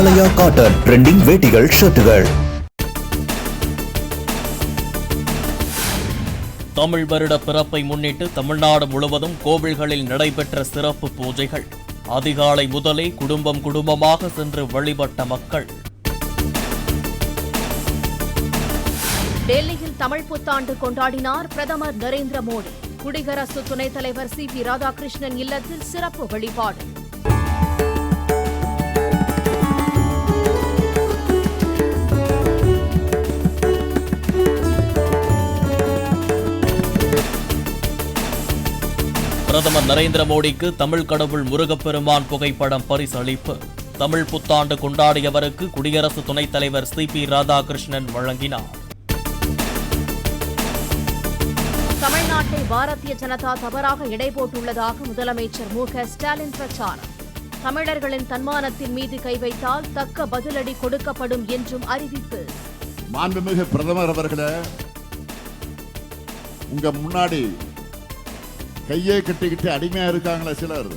ஆலயா cotton trending வேட்டிகள் ஷர்ட்டுகள். Tamil வருட பிறப்பை முன்னிட்டு தமிழ்நாடு முழுவதும் கோவில்களில் நடைபெற்ற சிறப்பு பூஜைகள். அதிகாலை முதலே குடும்பமாக சென்று வழிபட்ட மக்கள். டெல்லியில் தமிழ் புத்தாண்டு கொண்டாடினார் பிரதமர் நரேந்திர மோடி. குடியரசு துணைத் தலைவர் சி.பி. ராதாகிருஷ்ணன் இல்லத்தில் சிறப்பு வழிபாடு. பிரதமர் நரேந்திர மோடிக்கு தமிழ் கடவுள் முருகப்பெருமான் புகைப்படம் பரிசளிப்பு. தமிழ் புத்தாண்டு கொண்டாடியவருக்கு குடியரசு துணைத் தலைவர் சி.பி. ராதாகிருஷ்ணன் வழங்கினார். தமிழ்நாட்டை பாரதிய ஜனதா தவறாக எடை போட்டுள்ளதாக முதலமைச்சர் மு.க. ஸ்டாலின் பிரச்சாரம். தமிழர்களின் தன்மானத்தின் மீது கை வைத்தால் தக்க பதிலடி கொடுக்கப்படும் என்றும் அறிவிப்பு. மாண்புமிகு பிரதமர் அவர்களே, உங்க முன்னாடி கையை கட்டிக்கிட்டு அடிமையா இருக்காங்களே சிலர்,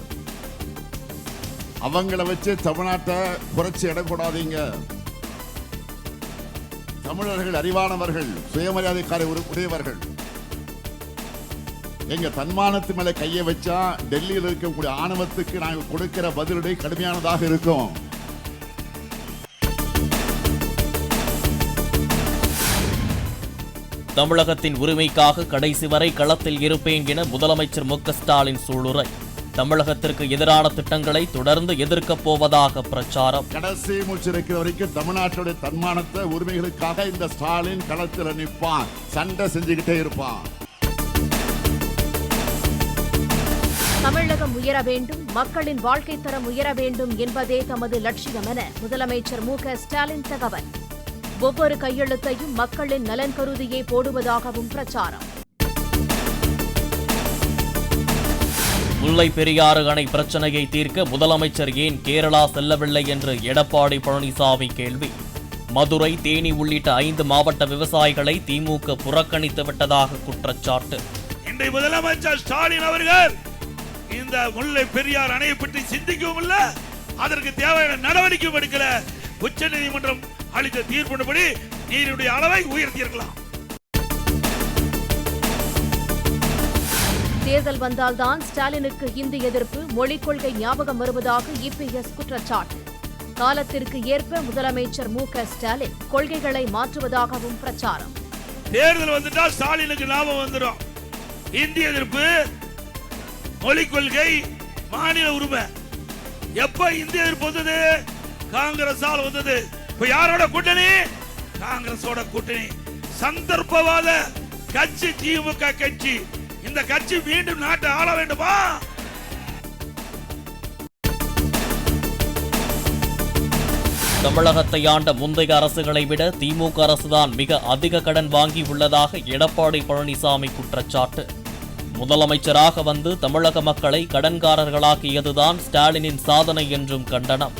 அவங்கள வச்சு தமிழ்நாட்டை குறைச்சி எடை போடாதீங்க. தமிழர்கள் அறிவானவர்கள், சுயமரியாதைக்கார உடையவர்கள். எங்க தன்மானத்து மேல கையை வச்சா டெல்லியில் இருக்கக்கூடிய ஆணவத்துக்கு நாங்கள் கொடுக்கிற பதிலடி கடுமையானதாக இருக்கும். தமிழகத்தின் உரிமைக்காக கடைசி வரை களத்தில் இருப்பேன் என முதலமைச்சர் மு.க. ஸ்டாலின் சூளுரை. தமிழகத்திற்கு எதிரான திட்டங்களை தொடர்ந்து எதிர்க்கப் போவதாக பிரச்சாரம். கடைசி மூச்சு இருக்கிற வரைக்கும் தமிழ்நாட்டுடைய தன்மானத்தை உரிமைகளுக்காக இந்த ஸ்டாலின் களத்தில் நிற்பான், சண்டை செஞ்சுக்கிட்டே இருப்பான். தமிழகம் உயர வேண்டும், மக்களின் வாழ்க்கை தரம் உயர வேண்டும் என்பதே தமது லட்சியம் என முதலமைச்சர் மு.க. ஸ்டாலின் தகவல். ஒவ்வொரு கையெழுத்தையும் மக்களின் நலன் கருதியே போடுவதாகவும் பிரச்சாரம். முல்லை பெரியாறு அணை பிரச்சனையை தீர்க்க முதலமைச்சர் ஏன் கேரளா செல்லவில்லை என்று எடப்பாடி பழனிசாமி கேள்வி. மதுரை, தேனி உள்ளிட்ட 5 மாவட்ட விவசாயிகளை திமுக புறக்கணித்து விட்டதாக குற்றச்சாட்டு. இன்றைய முதலமைச்சர் ஸ்டாலின் அவர்கள் இந்த முல்லை பெரியார் அணையை பற்றி சிந்திக்கவும் இல்லை, அதற்கு தேவையான நடவடிக்கையும் எடுக்கல. உச்சநீதிமன்றம் அளித்த தீர்ப்பின்படி நீருடைய அளவை உயர்த்தியிருக்கலாம். தேர்தல் வந்தால்தான் ஸ்டாலினுக்கு இந்தி எதிர்ப்பு, மொழிக் கொள்கை ஞாபகம் வருவதாக இபிஎஸ் குற்றச்சாட்டு. காலத்திற்கு ஏற்ப முதலமைச்சர் மு.க. ஸ்டாலின் கொள்கைகளை மாற்றுவதாகவும் பிரச்சாரம். தேர்தல் வந்துட்டா ஸ்டாலினுக்கு லாபம் வந்துடும். இந்தி எதிர்ப்பு, மொழிக் கொள்கை, மாநில உரிமை. எப்ப இந்தி எதிர்ப்பு வந்தது? காங்கிரஸால் வந்தது. இப்ப யாரோட கூட்டணி? காங்கிரஸோட கூட்டணி. சந்தர்ப்பவாத கட்சி திமுக கட்சி. இந்த கட்சி மீண்டும் நாட்டை ஆள வேண்டுமா? தமிழகத்தை ஆண்ட முந்தைய அரசுகளை விட திமுக அரசுதான் மிக அதிக கடன் வாங்கி உள்ளதாக எடப்பாடி பழனிசாமி குற்றச்சாட்டு. முதலமைச்சராக வந்து தமிழக மக்களை கடன்காரர்களாக்கியதுதான் ஸ்டாலினின் சாதனை என்றும் கண்டனம்.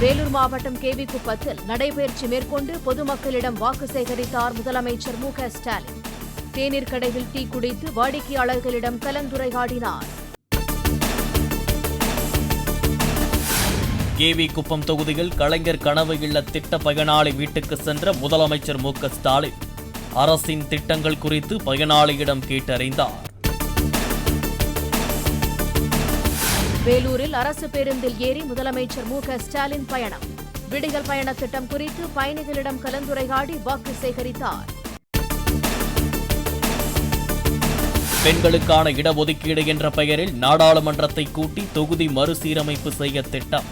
வேலூர் மாவட்டம் கேவிக்குப்பத்தில் நடைபயிற்சி மேற்கொண்டு பொதுமக்களிடம் வாக்கு சேகரித்தார் முதலமைச்சர் மு.க. ஸ்டாலின். தேநீர் கடையில் டீ குடித்து வாடிக்கையாளர்களிடம் கலந்துரையாடினார். கேவிக்குப்பம் தொகுதியில் கலைஞர் கனவு இல்ல திட்ட பயனாளி வீட்டுக்கு சென்ற முதலமைச்சர் மு.க. ஸ்டாலின் அரசின் திட்டங்கள் குறித்து பயனாளியிடம் கேட்டறிந்தார். வேலூரில் அரசு பேருந்தில் ஏறி முதலமைச்சர் மு.க. ஸ்டாலின் பயணம். விடியல் பயண திட்டம் குறித்து பயணிகளிடம் கலந்துரையாடி வாக்கு சேகரித்தார். பெண்களுக்கான இடஒதுக்கீடு என்ற பெயரில் நாடாளுமன்றத்தை கூட்டி தொகுதி மறுசீரமைப்பு செய்ய திட்டம்.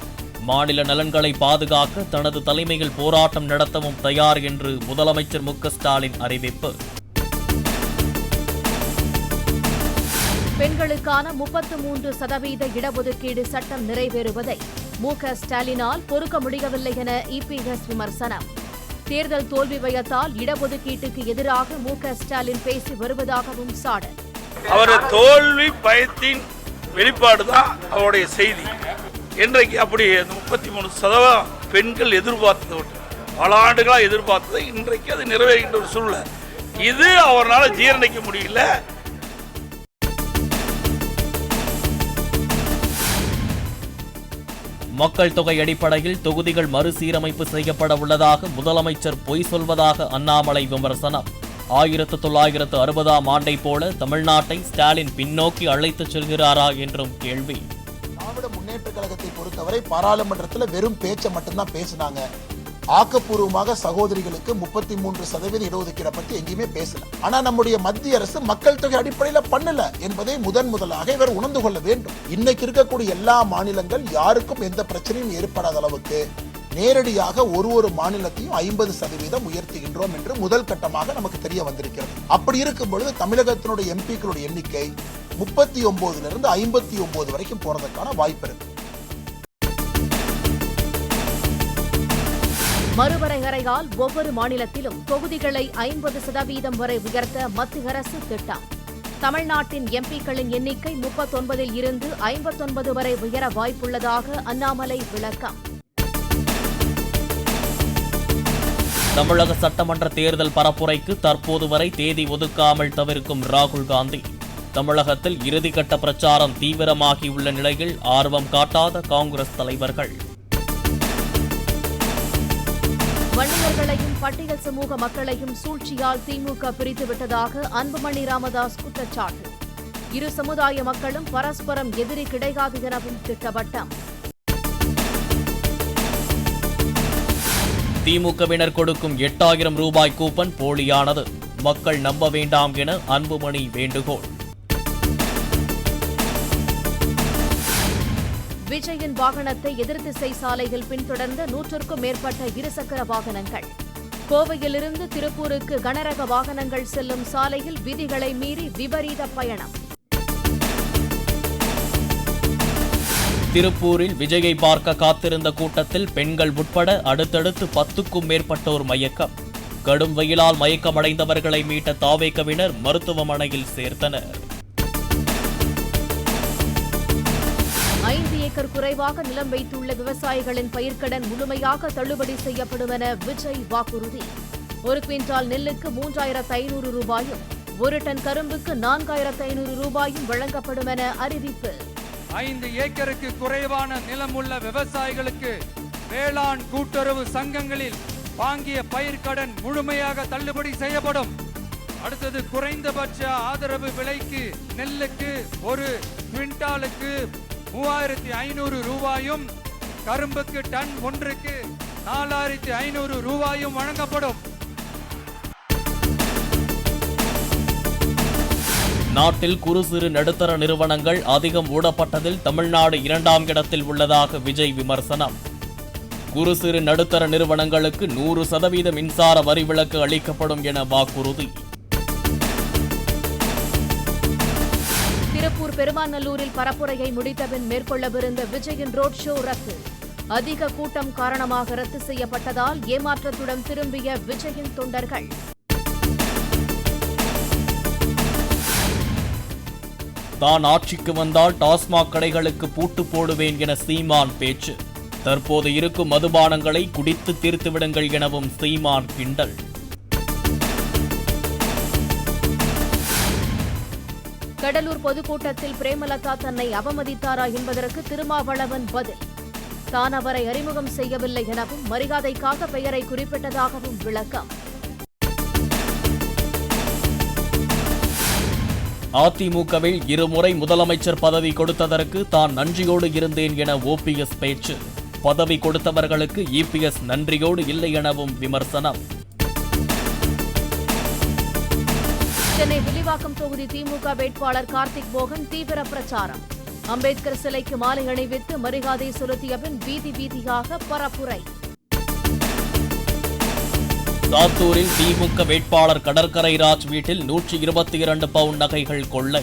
மாநில நலன்களை பாதுகாக்க தனது தலைமையில் போராட்டம் நடத்தவும் தயார் என்று முதலமைச்சர் மு.க. ஸ்டாலின் அறிவிப்பு. பெண்களுக்கான 33% இடஒதுக்கீடு சட்டம் நிறைவேறுவதை மு.க. ஸ்டாலினால் பொறுக்க முடியவில்லை என இபிஎஸ் விமர்சனம். தேர்தல் தோல்வி பயத்தால் இடஒதுக்கீட்டுக்கு எதிராக மு.க. ஸ்டாலின் பேசி வருவதாகவும் சாடல். அவரது தோல்வி பயத்தின் வெளிப்பாடுதான் அவருடைய செய்தி. இன்றைக்கு அப்படி 33% பெண்கள் எதிர்பார்த்தது, பல ஆண்டுகளாக எதிர்பார்த்தது, இன்றைக்கு அது நிறைவேறுகின்ற ஒரு சூழ்நிலை. இது அவரால் ஜீரணிக்க முடியல. மக்கள் தொகை அடிப்படையில் தொகுதிகள் மறுசீரமைப்பு செய்யப்பட உள்ளதாக முதலமைச்சர் பொய் சொல்வதாக அண்ணாமலை விமர்சனம். 1960ஆம் ஆண்டை போல தமிழ்நாட்டை ஸ்டாலின் பின்னோக்கி அழைத்துச் செல்கிறாரா என்றும் கேள்வி. திராவிட முன்னேற்ற கழகத்தை பொறுத்தவரை பாராளுமன்றத்தில் வெறும் பேச்சை மட்டும்தான் பேசினாங்க. ஆக்கப்பூர்வமாக சகோதரிகளுக்கு 33% இடஒதுக்கீடை பத்தி எங்கேயுமே பேசல. ஆனா நம்முடைய மத்திய அரசு மக்கள் தொகை அடிப்படையில பண்ணல என்பதை முதலாக இவர் உணர்ந்து கொள்ள வேண்டும். இன்னைக்கு இருக்கக்கூடிய எல்லா மாநிலங்கள் யாருக்கும் எந்த பிரச்சனையும் ஏற்படாத அளவுக்கு நேரடியாக ஒரு மாநிலத்தையும் 50% உயர்த்துகின்றோம் என்று முதல் கட்டமாக நமக்கு தெரிய வந்திருக்கிறது. அப்படி இருக்கும் பொழுது தமிழகத்தினுடைய எம்பிக்களுடைய எண்ணிக்கை 39 59 வரைக்கும் போறதுக்கான வாய்ப்பு இருக்கு. மறுவரையறையால் ஒவ்வொரு மாநிலத்திலும் தொகுதிகளை 50% வரை உயர்த்த மத்திய அரசு திட்டம். தமிழ்நாட்டின் எம்பிக்களின் எண்ணிக்கை 39 இருந்து 59 வரை உயர வாய்ப்புள்ளதாக அண்ணாமலை விளக்கம். தமிழக சட்டமன்ற தேர்தல் பரப்புரைக்கு தற்போது வரை தேதி ஒதுக்காமல் தவிர்க்கும் ராகுல் காந்தி. தமிழகத்தில் இறுதிக்கட்ட பிரச்சாரம் தீவிரமாகியுள்ள நிலையில் ஆர்வம் காட்டாத காங்கிரஸ் தலைவர்கள். வன்னியர்களையும் பட்டியல் சமூக மக்களையும் சூழ்ச்சியால் திமுக பிரித்துவிட்டதாக அன்புமணி ராமதாஸ் குற்றச்சாட்டு. இரு சமுதாய மக்களும் பரஸ்பரம் எதிரி கிடையாது எனவும் திட்டவட்டம். திமுகவினர் கொடுக்கும் 8000 ரூபாய் கூப்பன் போலியானது, மக்கள் நம்ப வேண்டாம் என அன்புமணி வேண்டுகோள். விஜயின் வாகனத்தை எதிர்திசை சாலையில் பின்தொடர்ந்த 100க்கும் மேற்பட்ட இருசக்கர வாகனங்கள். கோவையிலிருந்து திருப்பூருக்கு கனரக வாகனங்கள் செல்லும் சாலையில் விதிகளை மீறி விபரீத பயணம். திருப்பூரில் விஜயை பார்க்க காத்திருந்த கூட்டத்தில் பெண்கள் உட்பட அடுத்தடுத்து 10க்கும் மேற்பட்டோர் மயக்கம். கடும் வெயிலால் மயக்கமடைந்தவர்களை மீட்ட தாவேகவினர் மருத்துவமனையில் சேர்த்தனர். 5 ஏக்கர் குறைவாக நிலம் வைத்துள்ள விவசாயிகளின் பயிர்க்கடன் முழுமையாக தள்ளுபடி செய்யப்படும் என விஜய் வாக்குறுதி. 1 குவிண்டால் நெல்லுக்கு 3500 ரூபாயும் 1 டன் கரும்புக்கு 4500 ரூபாயும் வழங்கப்படும் என அறிவிப்பு. 5 ஏக்கருக்கு குறைவான நிலம் உள்ள விவசாயிகளுக்கு வேளாண் கூட்டுறவு சங்கங்களில் வாங்கிய பயிர்க்கடன் முழுமையாக தள்ளுபடி செய்யப்படும். அடுத்தது குறைந்தபட்ச ஆதரவு விலைக்கு நெல்லுக்கு 1 குவிண்டாலுக்கு 3500 ரூபாயும் கரும்புக்கு டன் ஒன்றுக்கு 4500 ரூபாயும் வழங்கப்படும். நாட்டில் குறு சிறு நடுத்தர நிறுவனங்கள் அதிகம் மூடப்பட்டதில் தமிழ்நாடு 2ஆம் இடத்தில் உள்ளதாக விஜய் விமர்சனம். குறு சிறு நடுத்தர நிறுவனங்களுக்கு 100% மின்சார வரி விலக்கு அளிக்கப்படும் என வாக்குறுதி. திருப்பூர் பெருமாநல்லூரில் பரப்புரையை முடித்தபின் மேற்கொள்ளவிருந்த விஜயின் ரோட் ஷோ ரத்து. அதிக கூட்டம் காரணமாக ரத்து செய்யப்பட்டதால் ஏமாற்றத்துடன் திரும்பிய விஜயின் தொண்டர்கள். தான் ஆட்சிக்கு வந்தால் டாஸ்மாக் கடைகளுக்கு பூட்டு போடுவேன் என சீமான் பேச்சு. தற்போது இருக்கும் மதுபானங்களை குடித்து தீர்த்துவிடுங்கள் எனவும் சீமான் கிண்டல். கடலூர் பொதுக்கூட்டத்தில் பிரேமலதா தன்னை அவமதித்தாரா என்பதற்கு திருமாவளவன் பதில். தான் அவரை அறிமுகம் செய்யவில்லை எனவும் மரியாதைக்காக பெயரை குறிப்பிட்டதாகவும் விளக்கம். அதிமுகவில் இருமுறை முதலமைச்சர் பதவி கொடுத்ததற்கு தான் நன்றியோடு இருந்தேன் என ஓபிஎஸ் பேச்சு. பதவி கொடுத்தவர்களுக்கு இபிஎஸ் நன்றியோடு இல்லை எனவும் விமர்சனம். சென்னை வில்லிவாக்கம் தொகுதி திமுக வேட்பாளர் கார்த்திக் மோகன் தீவிர பிரச்சாரம். அம்பேத்கர் சிலைக்கு மாலை அணிவித்து மரியாதை செலுத்திய பின் வீதி வீதியாக பரப்புரை. சாத்தூரில் திமுக வேட்பாளர் கடற்கரை ராஜ் வீட்டில் 122 பவுன் நகைகள் கொள்ளை.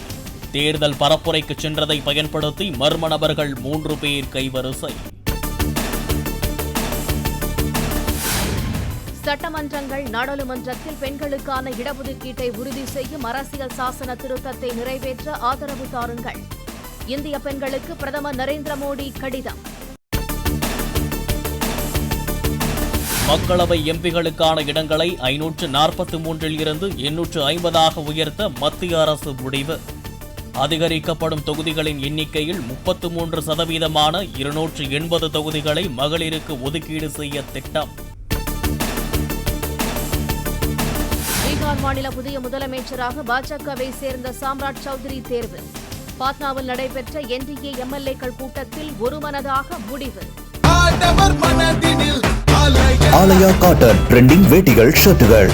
தேர்தல் பரப்புரைக்கு சென்றதை பயன்படுத்தி மர்ம நபர்கள் 3 பேர் கைவரிசை. சட்டமன்றங்கள் நாடாளுமன்றத்தில் பெண்களுக்கான இடஒதுக்கீட்டை உறுதி செய்யும் அரசியல் சாசன திருத்தத்தை நிறைவேற்ற ஆதரவு தாருங்கள். இந்திய பெண்களுக்கு பிரதமர் நரேந்திர மோடி கடிதம். மக்களவை எம்பிகளுக்கான இடங்களை 543 இருந்து 850 உயர்த்த மத்திய அரசு முடிவு. அதிகரிக்கப்படும் தொகுதிகளின் எண்ணிக்கையில் 33% 280 தொகுதிகளை மகளிருக்கு ஒதுக்கீடு செய்ய திட்டம். பீகார் மாநில புதிய முதலமைச்சராக பாஜகவை சேர்ந்த சாம்ராட் சௌத்ரி தேர்வு. பாட்னாவில் நடைபெற்ற என்டிஏ எம்எல்ஏக்கள் கூட்டத்தில் ஒருமனதாக முடிவு. ஆலயா காட்டன் ட்ரெண்டிங் வேட்டிகள் ஷர்ட்டுகள்